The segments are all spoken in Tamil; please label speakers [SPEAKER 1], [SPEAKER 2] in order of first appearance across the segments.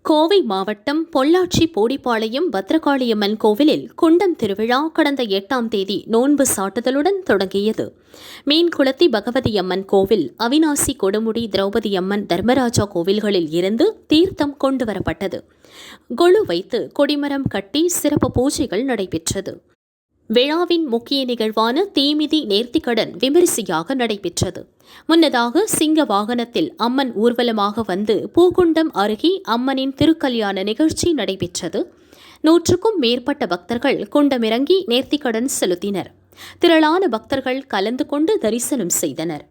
[SPEAKER 1] கோவை மாவட்டம் பொள்ளாச்சி போடிப்பாளையம் பத்ரகாளியம்மன் கோவிலில் குண்டம் திருவிழா கடந்த 8ஆம் தேதி நோன்பு சாட்டுதலுடன் தொடங்கியது. மீன்குளத்தி பகவதி அம்மன் கோவில், அவிநாசி கொடுமுடி திரௌபதி அம்மன் தர்மராஜா கோவில்களில் இருந்து தீர்த்தம் கொண்டுவரப்பட்டது. கொலு வைத்து கொடிமரம் கட்டி சிறப்பு பூஜைகள் நடைபெற்றது. விழாவின் முக்கிய நிகழ்வான தீமிதி நேர்த்திக்கடன் விமரிசையாக நடைபெற்றது. முன்னதாக சிங்க வாகனத்தில் அம்மன் ஊர்வலமாக வந்து பூகுண்டம் அருகே அம்மனின் திருக்கல்யாண நிகழ்ச்சி நடைபெற்றது. 100க்கும் மேற்பட்ட பக்தர்கள் குண்டமிறங்கி நேர்த்திக்கடன் செலுத்தினர். திரளான பக்தர்கள் கலந்து கொண்டு தரிசனம் செய்தனர்.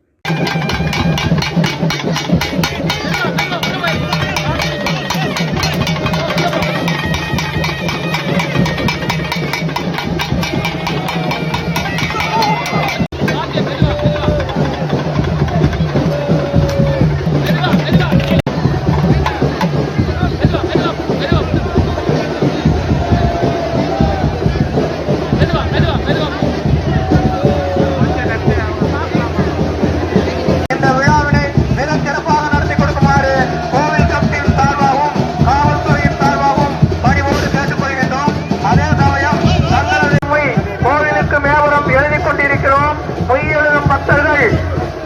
[SPEAKER 1] பக்தர்கள்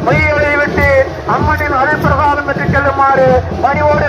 [SPEAKER 1] மையை விட்டு அம்மனின் அருள் பிரசாதம் பெற்று செல்லுமாறு பணிவோடு